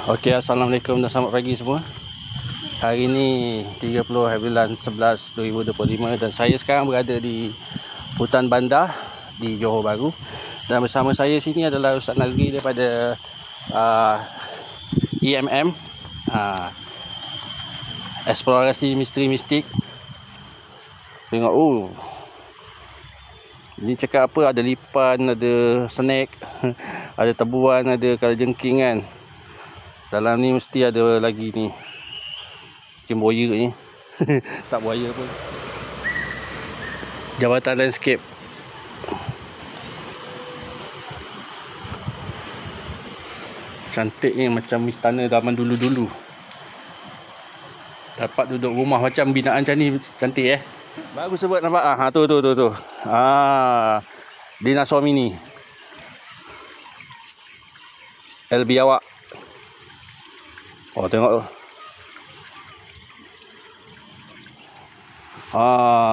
Okey, Assalamualaikum dan selamat pagi semua. Hari ini 30 hari bulan 11 2025 dan saya sekarang berada di Hutan Bandar di Johor Bahru. Dan bersama saya sini adalah Ustaz Nazri daripada EMM, Eksplorasi Misteri Mistik. Tengok, ini cakap apa, ada lipan, ada snake, ada tebuan, ada kalajengking kan. Dalam ni mesti ada lagi ni, mungkin buaya ni. Tak buaya pun. Jabatan landscape. Cantik ni, macam istana zaman dulu-dulu. Dapat duduk rumah macam binaan macam ni, cantik Baru sebut nampak tu. Dinosaur mini. El biawak. Oh, tengok tu.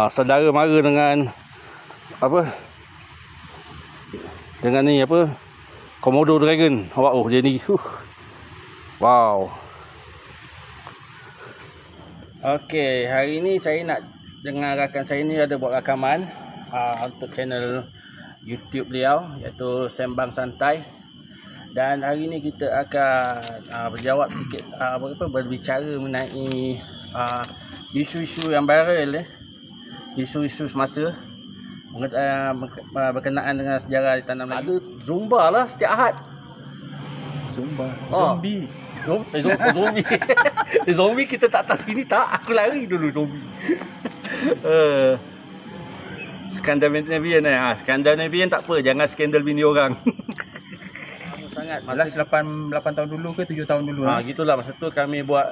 Saudara mara dengan apa? Dengan ni apa? Komodo dragon. Awak dia ni. Wow. Okey, hari ni saya nak dengan rakan saya ni ada buat rakaman untuk channel YouTube beliau iaitu Sembang Santai. Dan hari ni kita akan berjawab sikit berbicara mengenai isu-isu yang viral isu-isu semasa berkenaan dengan sejarah di Tanah Melayu. Ada Zumba lah setiap Ahad. Zumba, zombie. Zombie. Zombie kita tak atas sini tak. Aku lari dulu zombie. Skandal Navian skandal Navian tak apa, jangan skandal bini orang. Sangat masa 8 tahun dulu ke 7 tahun dulu gitulah. Masa tu kami buat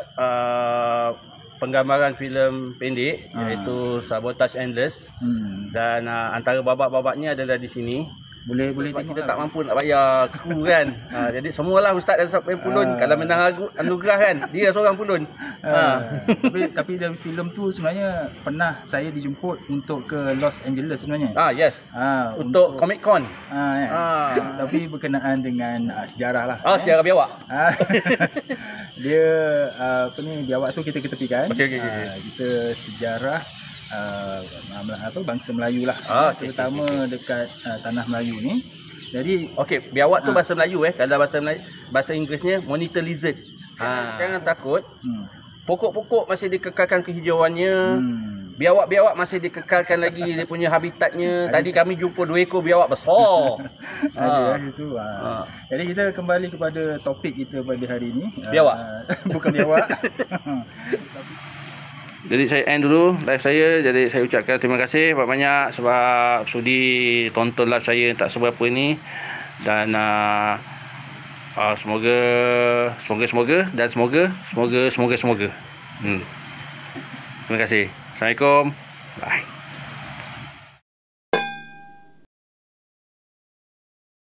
penggambaran filem pendek iaitu Sabotage Endless. Dan antara babak-babaknya adalah di sini. Boleh tengok kita tak mampu nak bayar kru kan. Jadi semualah ustaz dan sampai pulun. Kalau menang anugerah kan, dia seorang pulun. Tapi dalam filem tu sebenarnya pernah saya dijemput untuk ke Los Angeles sebenarnya. Yes. Untuk Comic Con. Tapi berkenaan dengan sejarah lah. Sejarah biawak. Dia biawak tu kita ketepikan. Okay. Kita sejarah bangsa Melayu lah, terutama dekat tanah Melayu ni. Jadi biawak tu bahasa Melayu kalau bahasa Inggerisnya monitor lizard. Jangan takut. Pokok-pokok masih dikekalkan kehijauannya. Biawak-biawak masih dikekalkan lagi dia punya habitatnya. Tadi kami jumpa 2 ekor biawak besar. Itu. Jadi kita kembali kepada topik kita pada hari ini. Biawak. Bukan biawak. Jadi saya end dulu live saya. Jadi saya ucapkan terima kasih banyak-banyak sebab sudi tonton live saya tak seberapa ni. Dan semoga dan semoga. Terima kasih. Assalamualaikum. Bye.